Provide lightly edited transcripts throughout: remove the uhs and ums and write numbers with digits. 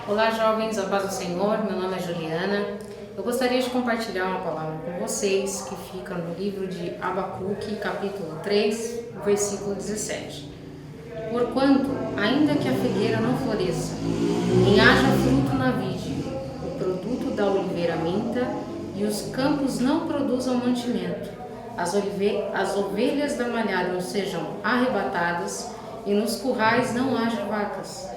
Olá jovens, a paz do Senhor, meu nome é Juliana. Eu gostaria de compartilhar uma palavra com vocês que fica no livro de Abacuque, capítulo 3, versículo 17. Porquanto, ainda que a figueira não floresça, nem haja fruto na vide, o produto da oliveira minta, e os campos não produzam mantimento, as ovelhas da malhada sejam arrebatadas, e nos currais não haja vacas.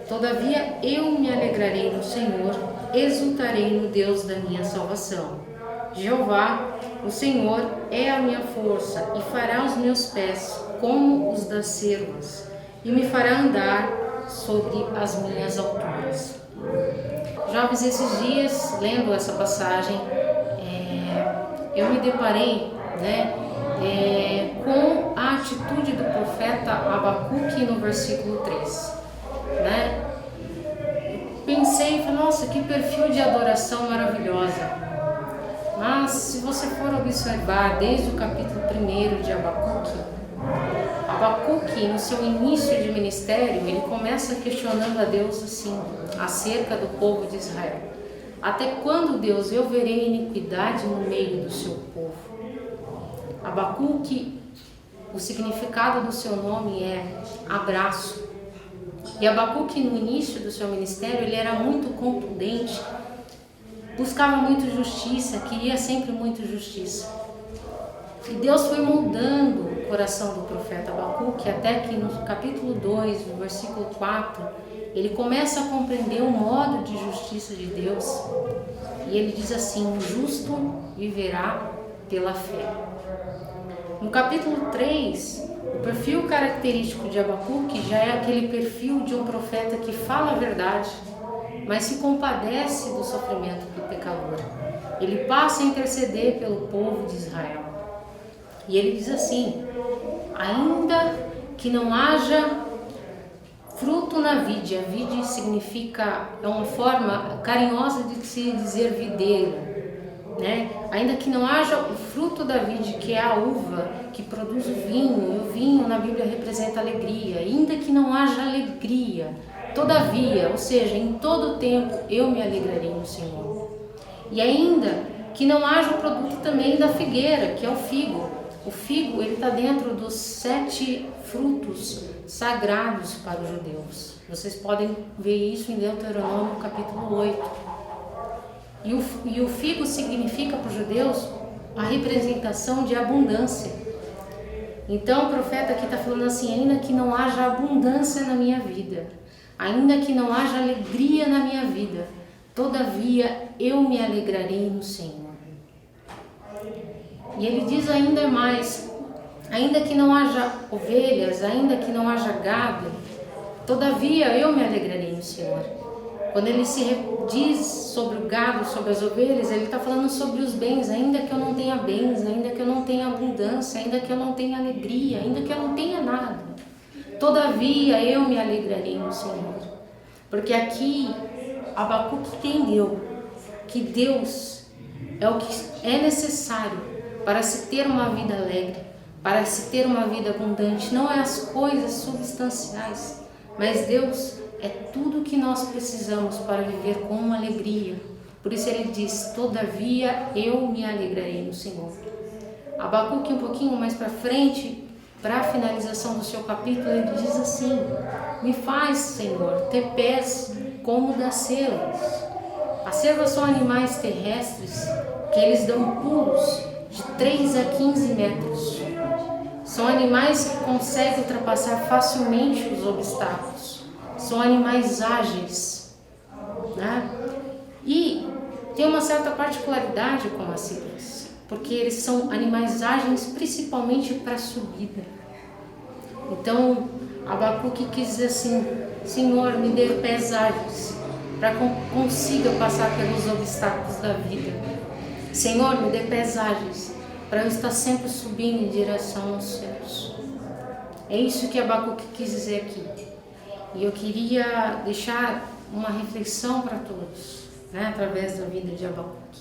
Todavia eu me alegrarei no Senhor, exultarei no Deus da minha salvação. Jeová, o Senhor, é a minha força e fará os meus pés como os das cervas e me fará andar sobre as minhas alturas. Jovens, esses dias, lendo essa passagem, eu me deparei com a atitude do profeta Abacuque no versículo 3. Pensei, nossa, que perfil de adoração maravilhosa. Mas se você for observar desde o capítulo 1 de Abacuque, no seu início de ministério, ele começa questionando a Deus assim, acerca do povo de Israel. Até quando, Deus, eu verei iniquidade no meio do seu povo? Abacuque, o significado do seu nome é abraço. E Abacuque, no início do seu ministério, ele era muito contundente, buscava muito justiça, queria sempre muito justiça. E Deus foi moldando o coração do profeta Abacuque, até que no capítulo 2, no versículo 4, ele começa a compreender o modo de justiça de Deus. E ele diz assim: o justo viverá pela fé. No capítulo 3, o perfil característico de Abacuque já é aquele perfil de um profeta que fala a verdade, mas se compadece do sofrimento do pecador. Ele passa a interceder pelo povo de Israel. E ele diz assim: ainda que não haja fruto na vide, a vide significa, é uma forma carinhosa de se dizer videira. Ainda que não haja o fruto da vide, que é a uva que produz o vinho, e o vinho na Bíblia representa alegria, ainda que não haja alegria, todavia, ou seja, em todo o tempo eu me alegrarei no Senhor. E ainda que não haja o produto também da figueira, que é o figo. O figo, ele está dentro dos 7 frutos sagrados para os judeus. Vocês podem ver isso em Deuteronômio capítulo 8. E o figo significa para os judeus a representação de abundância. Então o profeta aqui está falando assim: ainda que não haja abundância na minha vida, ainda que não haja alegria na minha vida, todavia eu me alegrarei no Senhor. E ele diz ainda mais: ainda que não haja ovelhas, ainda que não haja gado, todavia eu me alegrarei no Senhor. Quando ele se diz sobre o gado, sobre as ovelhas, ele está falando sobre os bens. Ainda que eu não tenha bens, ainda que eu não tenha abundância, ainda que eu não tenha alegria, ainda que eu não tenha nada, todavia eu me alegrarei no Senhor. Porque aqui Abacuque entendeu que Deus é o que é necessário para se ter uma vida alegre, para se ter uma vida abundante. Não é as coisas substanciais, mas Deus é tudo que nós precisamos para viver com uma alegria. Por isso ele diz: todavia eu me alegrarei no Senhor. Abacuque, um pouquinho mais para frente, para a finalização do seu capítulo, ele diz assim: me faz, Senhor, ter pés como das cervas. As cervas são animais terrestres que eles dão pulos de 3 a 15 metros. São animais que conseguem ultrapassar facilmente os obstáculos. São animais ágeis, E tem uma certa particularidade com as cervas, porque eles são animais ágeis principalmente para subida. Então Abacuque quis dizer assim: Senhor, me dê pés ágeis para que eu consiga passar pelos obstáculos da vida. Senhor, me dê pés ágeis para eu estar sempre subindo em direção aos céus. É isso que Abacuque quis dizer aqui. E eu queria deixar uma reflexão para todos, através da vida de Abacuque.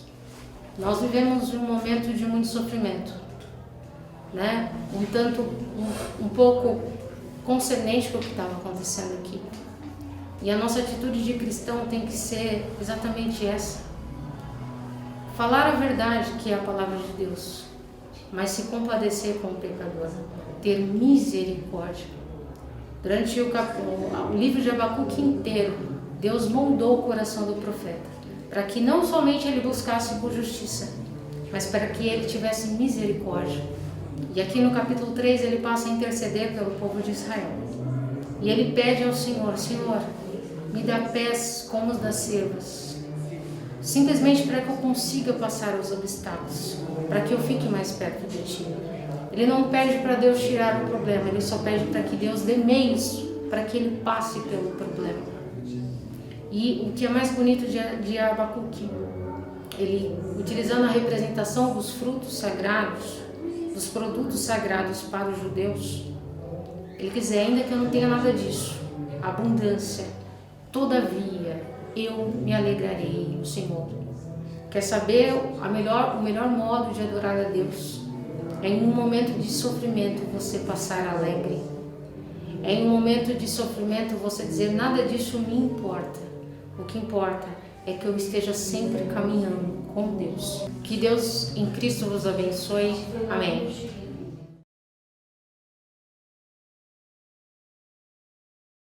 Nós vivemos um momento de muito sofrimento, um pouco concernente com o que estava acontecendo aqui. E a nossa atitude de cristão tem que ser exatamente essa. Falar a verdade, que é a palavra de Deus, mas se compadecer com o pecador, ter misericórdia. Durante o livro de Abacuque inteiro, Deus moldou o coração do profeta, para que não somente ele buscasse por justiça, mas para que ele tivesse misericórdia. E aqui no capítulo 3 ele passa a interceder pelo povo de Israel. E ele pede ao Senhor: Senhor, me dá pés como os das cervas, simplesmente para que eu consiga passar os obstáculos, para que eu fique mais perto de Ti. Ele não pede para Deus tirar o problema, ele só pede para que Deus dê meios para que ele passe pelo problema. E o que é mais bonito de Abacuque, ele, utilizando a representação dos frutos sagrados, dos produtos sagrados para os judeus, ele quiser, ainda que eu não tenha nada disso, abundância, todavia eu me alegrarei no Senhor. Quer saber o melhor modo de adorar a Deus? É em um momento de sofrimento você passar alegre. É em um momento de sofrimento você dizer: nada disso me importa. O que importa é que eu esteja sempre caminhando com Deus. Que Deus em Cristo vos abençoe. Amém.